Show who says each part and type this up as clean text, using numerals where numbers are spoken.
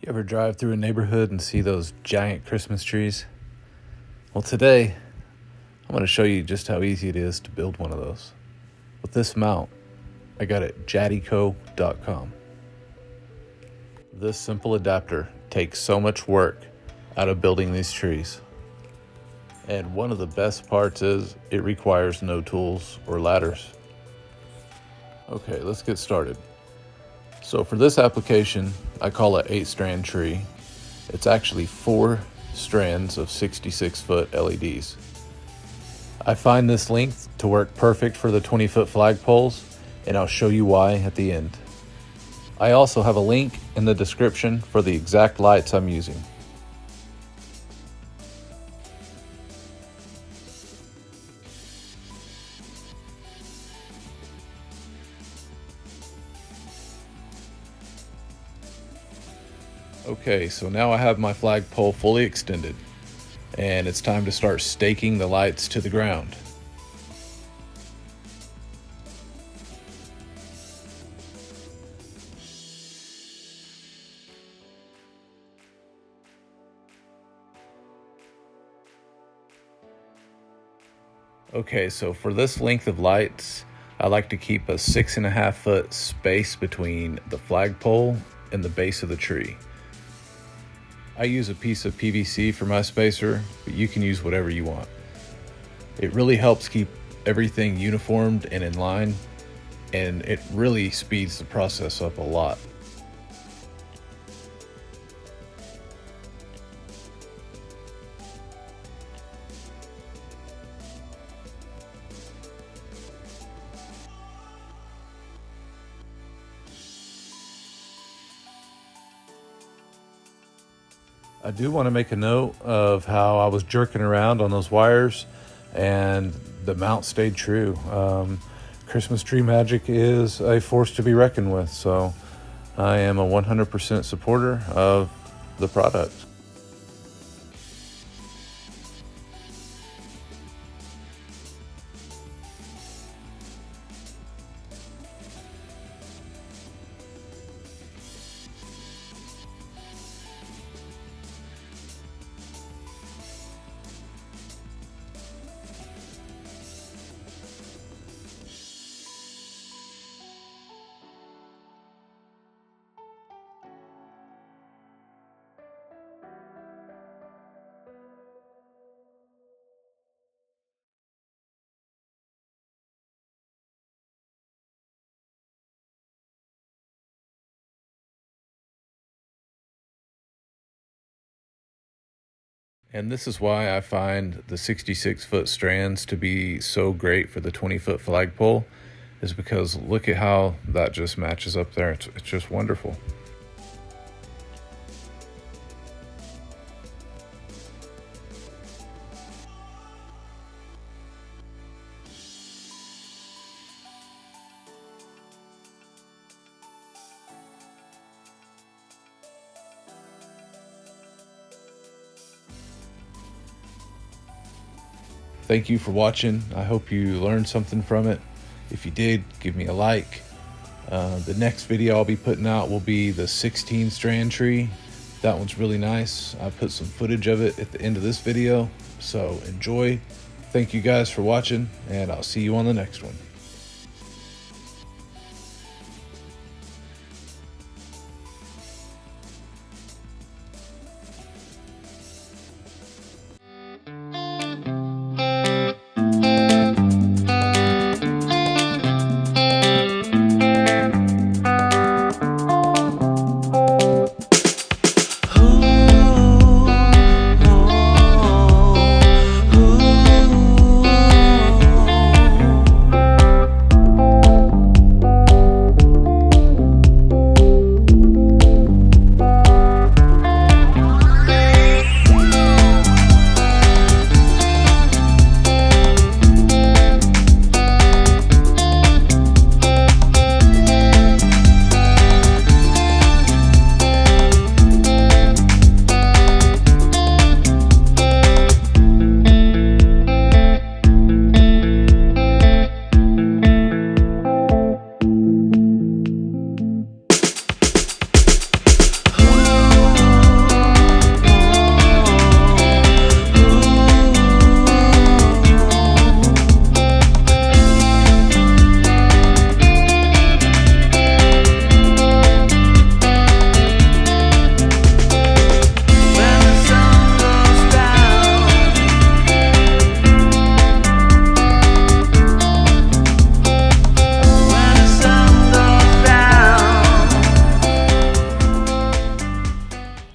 Speaker 1: You ever drive through a neighborhood and see those giant Christmas trees? Well, today I'm going to show you just how easy it is to build one of those. With this mount, I got it at jadico.com. This simple adapter takes so much work out of building these trees. And one of the best parts is it requires no tools or ladders. Okay, let's get started. So for this application, I call it 8-strand tree. It's actually 4 strands of 66-foot LEDs. I find this length to work perfect for the 20-foot flagpoles, and I'll show you why at the end. I also have a link in the description for the exact lights I'm using. Okay, so now I have my flagpole fully extended, and it's time to start staking the lights to the ground. Okay, so for this length of lights, I like to keep a 6.5-foot space between the flagpole and the base of the tree. I use a piece of PVC for my spacer, but you can use whatever you want. It really helps keep everything uniformed and in line, and it really speeds the process up a lot. I do want to make a note of how I was jerking around on those wires and the mount stayed true. Christmas tree magic is a force to be reckoned with, so I am a 100% supporter of the product. And this is why I find the 66-foot strands to be so great for the 20-foot flagpole, is because look at how that just matches up there. It's just wonderful. Thank you for watching. I hope you learned something from it. If you did, give me a like. The next video I'll be putting out will be the 16-strand tree. That one's really nice. I put some footage of it at the end of this video, so enjoy. Thank you guys for watching, and I'll see you on the next one.